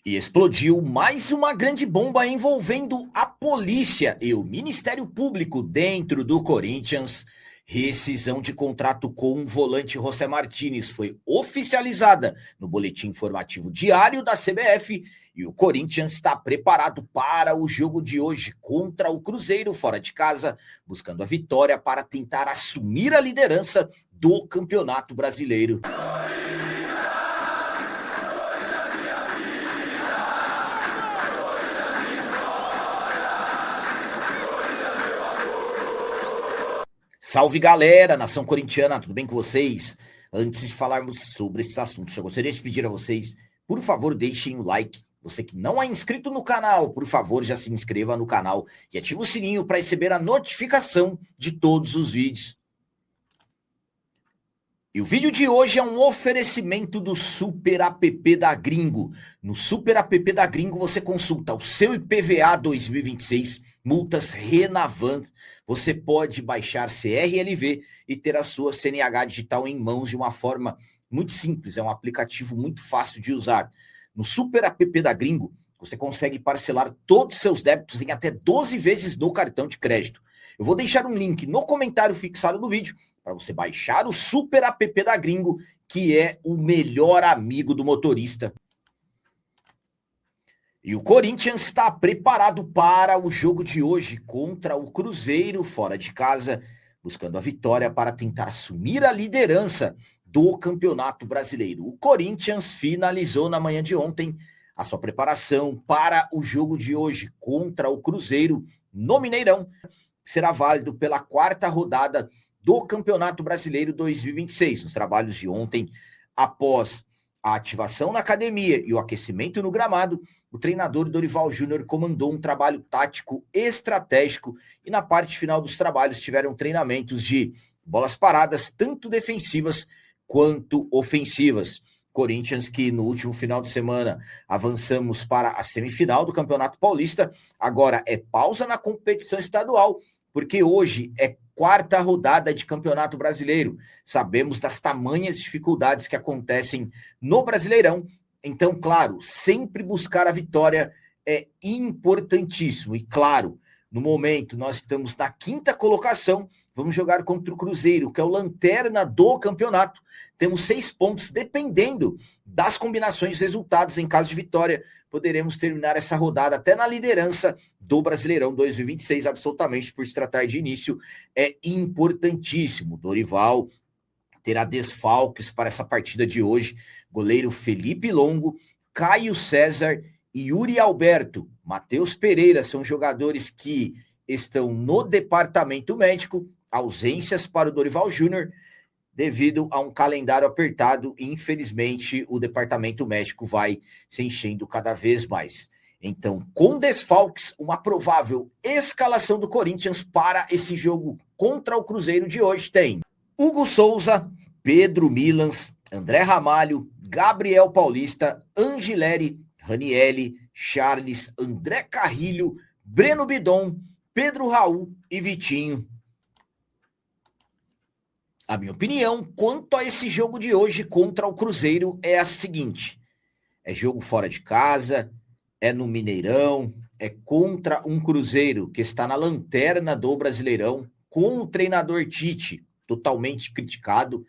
E explodiu mais uma grande bomba envolvendo a polícia e o Ministério Público dentro do Corinthians. Rescisão de contrato com o volante José Martínez foi oficializada no boletim informativo diário da CBF e o Corinthians está preparado para o jogo de hoje contra o Cruzeiro fora de casa, buscando a vitória para tentar assumir a liderança do Campeonato Brasileiro. Salve galera, nação corintiana, tudo bem com vocês? Antes de falarmos sobre esses assuntos, eu gostaria de pedir a vocês, por favor, deixem o like. Você que não é inscrito no canal, por favor, já se inscreva no canal e ative o sininho para receber a notificação de todos os vídeos. E o vídeo de hoje é um oferecimento do Super App da Gringo. No Super App da Gringo você consulta o seu IPVA 2026, multas Renavan. Você pode baixar CRLV e ter a sua CNH digital em mãos de uma forma muito simples. É um aplicativo muito fácil de usar. No Super App da Gringo você consegue parcelar todos os seus débitos em até 12 vezes no cartão de crédito. Eu vou deixar um link no comentário fixado do vídeo para você baixar o Super App da Gringo, que é o melhor amigo do motorista. E o Corinthians está preparado para o jogo de hoje contra o Cruzeiro fora de casa, buscando a vitória para tentar assumir a liderança do Campeonato Brasileiro. O Corinthians finalizou na manhã de ontem a sua preparação para o jogo de hoje contra o Cruzeiro no Mineirão, que será válido pela quarta rodada do Campeonato Brasileiro 2026. Nos trabalhos de ontem, após a ativação na academia e o aquecimento no gramado, o treinador Dorival Júnior comandou um trabalho tático estratégico e na parte final dos trabalhos tiveram treinamentos de bolas paradas, tanto defensivas quanto ofensivas. Corinthians que no último final de semana avançamos para a semifinal do Campeonato Paulista, agora é pausa na competição estadual, porque hoje é quarta rodada de Campeonato Brasileiro. Sabemos das tamanhas dificuldades que acontecem no Brasileirão. Então, claro, sempre buscar a vitória é importantíssimo. E, claro, no momento nós estamos na quinta colocação, vamos jogar contra o Cruzeiro, que é o lanterna do campeonato. Temos 6 pontos, dependendo das combinações de resultados. Em caso de vitória, poderemos terminar essa rodada até na liderança do Brasileirão 2026, absolutamente, por se tratar de início, é importantíssimo. Dorival terá desfalques para essa partida de hoje. Goleiro Felipe Longo, Caio César e Yuri Alberto. Matheus Pereira são jogadores que estão no departamento médico, ausências para o Dorival Júnior, devido a um calendário apertado, e infelizmente o departamento médico vai se enchendo cada vez mais. Então, com desfalques, uma provável escalação do Corinthians para esse jogo contra o Cruzeiro de hoje tem Hugo Souza, Pedro Milans, André Ramalho, Gabriel Paulista, Angileri, Ranielli, Charles, André Carrilho, Breno Bidon, Pedro Raul e Vitinho. A minha opinião quanto a esse jogo de hoje contra o Cruzeiro é a seguinte: é jogo fora de casa, é no Mineirão, é contra um Cruzeiro que está na lanterna do Brasileirão, com o treinador Tite totalmente criticado,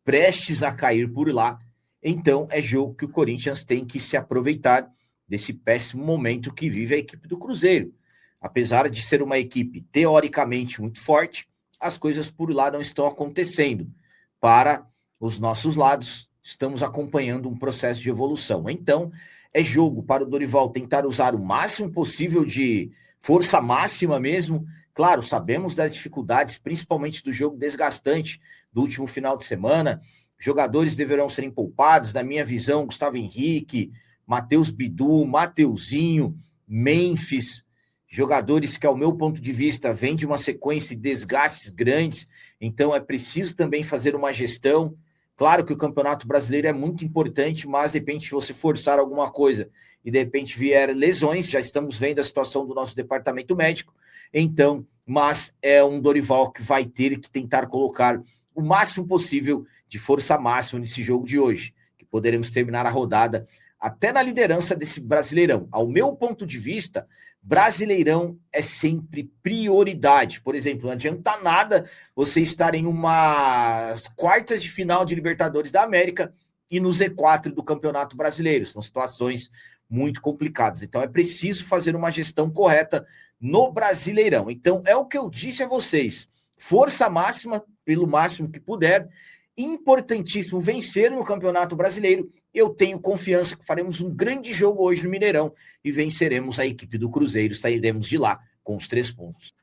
prestes a cair por lá. Então é jogo que o Corinthians tem que se aproveitar desse péssimo momento que vive a equipe do Cruzeiro. Apesar de ser uma equipe teoricamente muito forte, as coisas por lá não estão acontecendo. Para os nossos lados, estamos acompanhando um processo de evolução. Então, é jogo para o Dorival tentar usar o máximo possível de força máxima mesmo. Claro, sabemos das dificuldades, principalmente do jogo desgastante do último final de semana. Jogadores deverão serem poupados, na minha visão, Gustavo Henrique, Matheus Bidu, Mateuzinho, Memphis, jogadores que, ao meu ponto de vista, vêm de uma sequência de desgastes grandes, então é preciso também fazer uma gestão. Claro que o Campeonato Brasileiro é muito importante, mas de repente se você forçar alguma coisa e de repente vier lesões, já estamos vendo a situação do nosso departamento médico, então, mas é um Dorival que vai ter que tentar colocar o máximo possível de força máxima nesse jogo de hoje, que poderemos terminar a rodada até na liderança desse Brasileirão. Ao meu ponto de vista, Brasileirão é sempre prioridade. Por exemplo, não adianta nada você estar em uma quartas de final de Libertadores da América e no Z4 do Campeonato Brasileiro. São situações muito complicadas. Então é preciso fazer uma gestão correta no Brasileirão. Então é o que eu disse a vocês. Força máxima, pelo máximo que puder. Importantíssimo vencer no Campeonato Brasileiro. Eu tenho confiança que faremos um grande jogo hoje no Mineirão e venceremos a equipe do Cruzeiro. Sairemos de lá com os 3 pontos.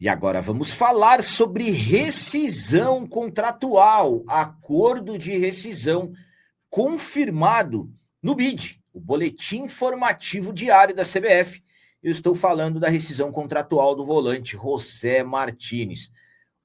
E agora vamos falar sobre rescisão contratual. Acordo de rescisão confirmado no BID, o Boletim Informativo Diário da CBF. Eu estou falando da rescisão contratual do volante José Martínez.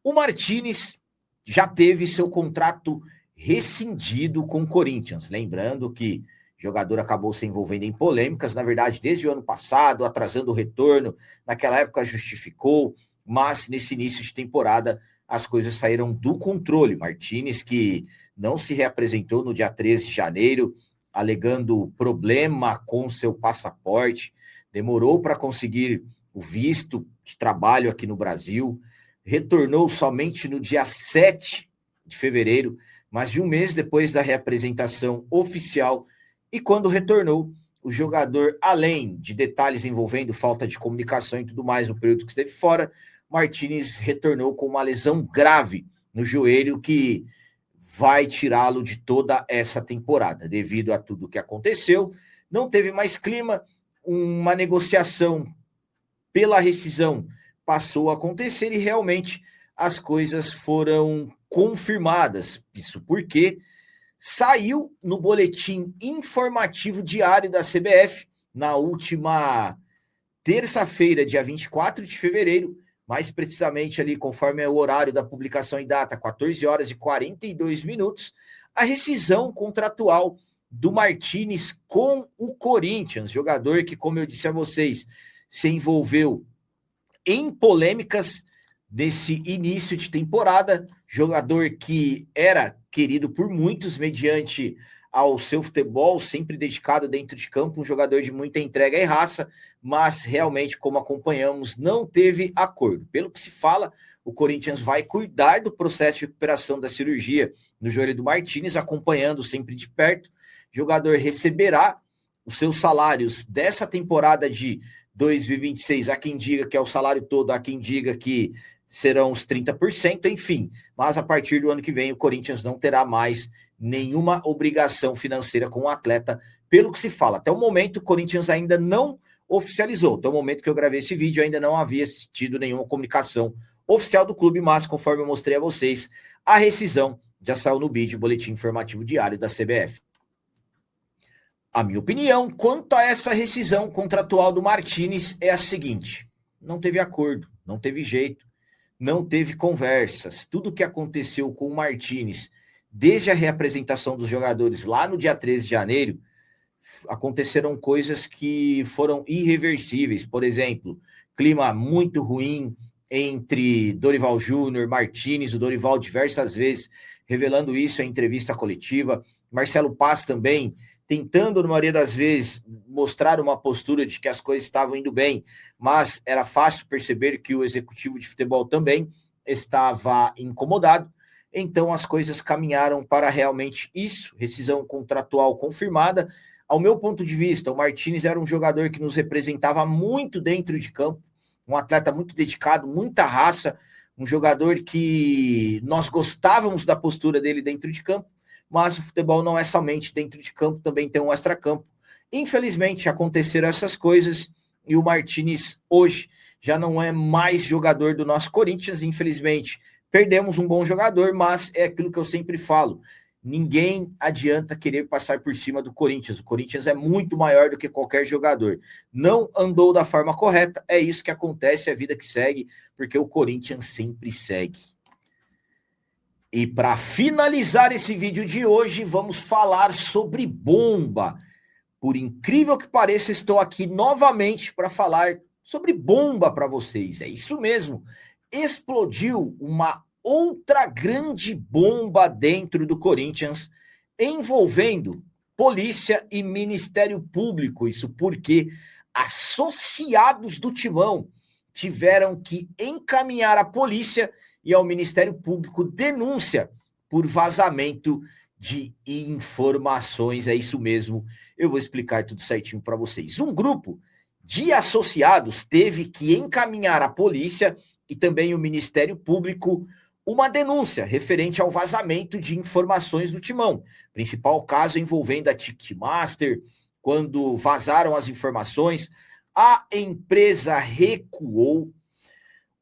O Martínez já teve seu contrato rescindido com o Corinthians. Lembrando que o jogador acabou se envolvendo em polêmicas, na verdade, desde o ano passado, atrasando o retorno. Naquela época justificou, mas nesse início de temporada as coisas saíram do controle. Martínez, que não se reapresentou no dia 13 de janeiro, alegando problema com seu passaporte, demorou para conseguir o visto de trabalho aqui no Brasil, retornou somente no dia 7 de fevereiro, mais de um mês depois da reapresentação oficial, e quando retornou, o jogador, além de detalhes envolvendo falta de comunicação e tudo mais no período que esteve fora, Martínez retornou com uma lesão grave no joelho que vai tirá-lo de toda essa temporada. Devido a tudo o que aconteceu, não teve mais clima, uma negociação pela rescisão passou a acontecer e realmente as coisas foram confirmadas. Isso porque saiu no Boletim Informativo Diário da CBF na última terça-feira, dia 24 de fevereiro, mais precisamente ali, conforme é o horário da publicação em data, 14 horas e 42 minutos, a rescisão contratual do Martínez com o Corinthians, jogador que, como eu disse a vocês, se envolveu em polêmicas nesse início de temporada, jogador que era querido por muitos mediante ao seu futebol, sempre dedicado dentro de campo, um jogador de muita entrega e raça, mas realmente, como acompanhamos, não teve acordo. Pelo que se fala, o Corinthians vai cuidar do processo de recuperação da cirurgia no joelho do Martínez, acompanhando sempre de perto. O jogador receberá os seus salários dessa temporada de 2026, há quem diga que é o salário todo, há quem diga que serão os 30%, enfim. Mas a partir do ano que vem, o Corinthians não terá mais nenhuma obrigação financeira com o atleta, pelo que se fala. Até o momento, o Corinthians ainda não oficializou. Até o momento que eu gravei esse vídeo, ainda não havia tido nenhuma comunicação oficial do clube, mas, conforme eu mostrei a vocês, a rescisão já saiu no BID, Boletim Informativo Diário da CBF. A minha opinião quanto a essa rescisão contratual do Martínez é a seguinte: não teve acordo, não teve jeito, não teve conversas. Tudo que aconteceu com o Martínez, desde a reapresentação dos jogadores lá no dia 13 de janeiro, aconteceram coisas que foram irreversíveis. Por exemplo, clima muito ruim entre Dorival Júnior, Martínez, o Dorival diversas vezes revelando isso em entrevista coletiva, Marcelo Paz também tentando, na maioria das vezes, mostrar uma postura de que as coisas estavam indo bem, mas era fácil perceber que o executivo de futebol também estava incomodado. Então as coisas caminharam para realmente isso, rescisão contratual confirmada. Ao meu ponto de vista, o Martínez era um jogador que nos representava muito dentro de campo, um atleta muito dedicado, muita raça, um jogador que nós gostávamos da postura dele dentro de campo, mas o futebol não é somente dentro de campo, também tem um extracampo. Infelizmente, aconteceram essas coisas e o Martínez hoje já não é mais jogador do nosso Corinthians, infelizmente. Perdemos um bom jogador, mas é aquilo que eu sempre falo. Ninguém adianta querer passar por cima do Corinthians. O Corinthians é muito maior do que qualquer jogador. Não andou da forma correta, é isso que acontece, é a vida que segue, porque o Corinthians sempre segue. E para finalizar esse vídeo de hoje, vamos falar sobre bomba. Por incrível que pareça, estou aqui novamente para falar sobre bomba para vocês. É isso mesmo. Explodiu uma outra grande bomba dentro do Corinthians, envolvendo polícia e Ministério Público. Isso porque associados do Timão tiveram que encaminhar à polícia e ao Ministério Público denúncia por vazamento de informações. É isso mesmo, eu vou explicar tudo certinho para vocês. Um grupo de associados teve que encaminhar à polícia e também o Ministério Público uma denúncia referente ao vazamento de informações do Timão. Principal caso envolvendo a Ticketmaster, quando vazaram as informações, a empresa recuou.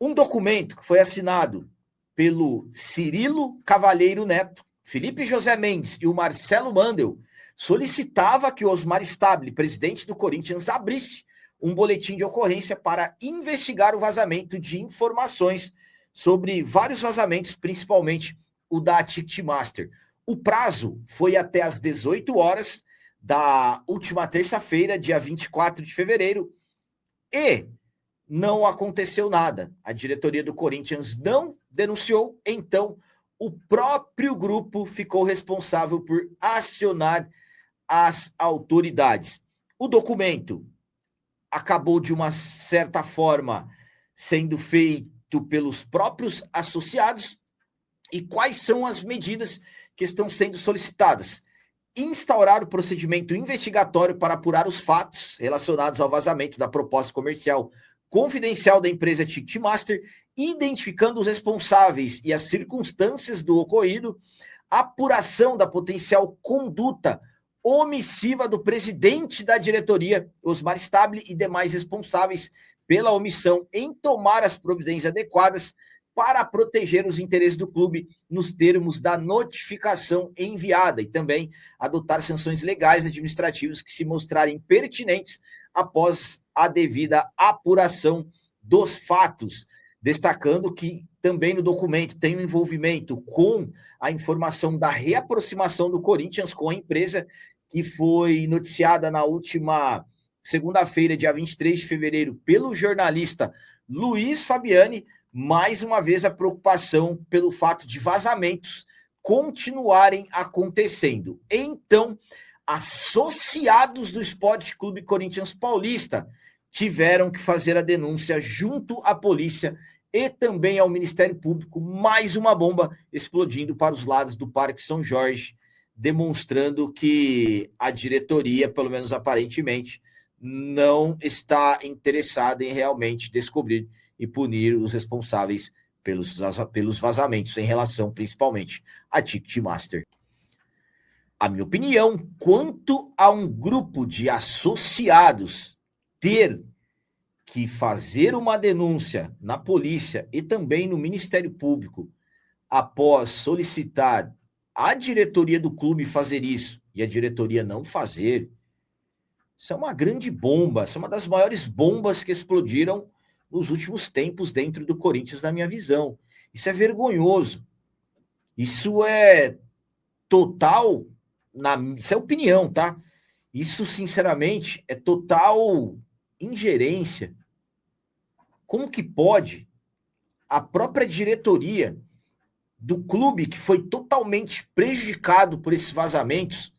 Um documento que foi assinado pelo Cirilo Cavalheiro Neto, Felipe José Mendes e o Marcelo Mandel, solicitava que o Osmar Stabile, presidente do Corinthians, abrisse um boletim de ocorrência para investigar o vazamento de informações sobre vários vazamentos, principalmente o da Ticketmaster. O prazo foi até às 18 horas da última terça-feira, dia 24 de fevereiro, e não aconteceu nada. A diretoria do Corinthians não denunciou, então o próprio grupo ficou responsável por acionar as autoridades. O documento acabou, de uma certa forma, sendo feito pelos próprios associados. E quais são as medidas que estão sendo solicitadas? Instaurar o procedimento investigatório para apurar os fatos relacionados ao vazamento da proposta comercial confidencial da empresa Ticketmaster, identificando os responsáveis e as circunstâncias do ocorrido, apuração da potencial conduta omissiva do presidente da diretoria, Osmar Stabile, e demais responsáveis pela omissão em tomar as providências adequadas para proteger os interesses do clube nos termos da notificação enviada, e também adotar sanções legais administrativas que se mostrarem pertinentes após a devida apuração dos fatos. Destacando que também no documento tem um envolvimento com a informação da reaproximação do Corinthians com a empresa, que foi noticiada na última segunda-feira, dia 23 de fevereiro, pelo jornalista Luiz Fabiani. Mais uma vez, a preocupação pelo fato de vazamentos continuarem acontecendo. Então, associados do Esporte Clube Corinthians Paulista tiveram que fazer a denúncia junto à polícia e também ao Ministério Público. Mais uma bomba explodindo para os lados do Parque São Jorge, demonstrando que a diretoria, pelo menos aparentemente, não está interessada em realmente descobrir e punir os responsáveis pelos vazamentos em relação, principalmente, à Ticketmaster. A minha opinião, quanto a um grupo de associados ter que fazer uma denúncia na polícia e também no Ministério Público após solicitar a diretoria do clube fazer isso e a diretoria não fazer, isso é uma grande bomba, isso é uma das maiores bombas que explodiram nos últimos tempos dentro do Corinthians, na minha visão. Isso é vergonhoso. Isso é total, isso é opinião, tá? Isso, sinceramente, é total ingerência. Como que pode a própria diretoria do clube, que foi totalmente prejudicado por esses vazamentos,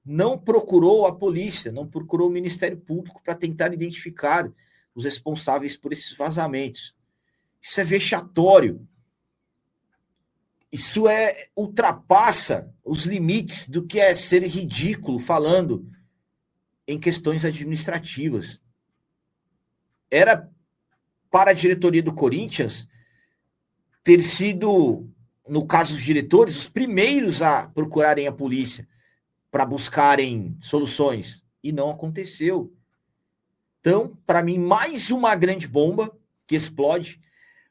não procurou a polícia, não procurou o Ministério Público para tentar identificar os responsáveis por esses vazamentos? Isso é vexatório. Isso ultrapassa os limites do que é ser ridículo falando em questões administrativas. Era para a diretoria do Corinthians ter sido, no caso dos diretores, os primeiros a procurarem a polícia para buscarem soluções. E não aconteceu. Então, para mim, mais uma grande bomba que explode,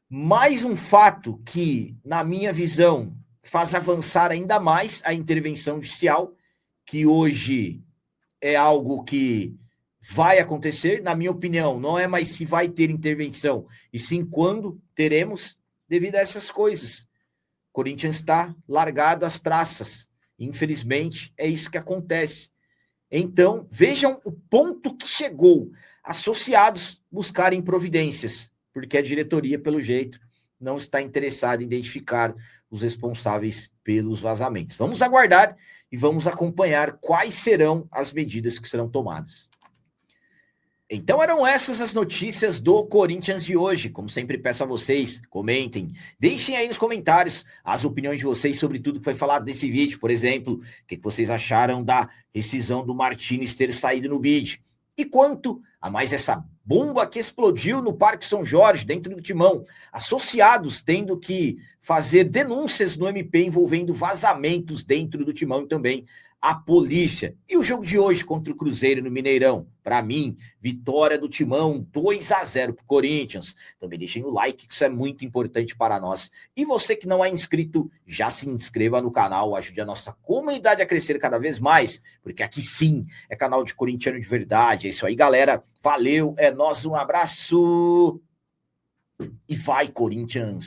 mais um fato que, na minha visão, faz avançar ainda mais a intervenção judicial, que hoje é algo que vai acontecer. Na minha opinião, não é mais se vai ter intervenção, e sim quando teremos, devido a essas coisas. O Corinthians está largado às traças. Infelizmente, é isso que acontece. Então, vejam o ponto que chegou. Associados buscarem providências, porque a diretoria, pelo jeito, não está interessada em identificar os responsáveis pelos vazamentos. Vamos aguardar e vamos acompanhar quais serão as medidas que serão tomadas. Então eram essas as notícias do Corinthians de hoje. Como sempre peço a vocês, comentem, deixem aí nos comentários as opiniões de vocês sobre tudo que foi falado nesse vídeo. Por exemplo, o que vocês acharam da rescisão do Martínez ter saído no bid? E quanto a mais essa bomba que explodiu no Parque São Jorge, dentro do Timão, associados tendo que fazer denúncias no MP envolvendo vazamentos dentro do Timão e também a polícia. E o jogo de hoje contra o Cruzeiro no Mineirão? Para mim, vitória do Timão, 2-0 para o Corinthians. Também deixem o like, que isso é muito importante para nós. E você que não é inscrito, já se inscreva no canal, ajude a nossa comunidade a crescer cada vez mais, porque aqui sim é canal de corintiano de verdade. É isso aí, galera. Valeu, é nóis, um abraço. E vai, Corinthians!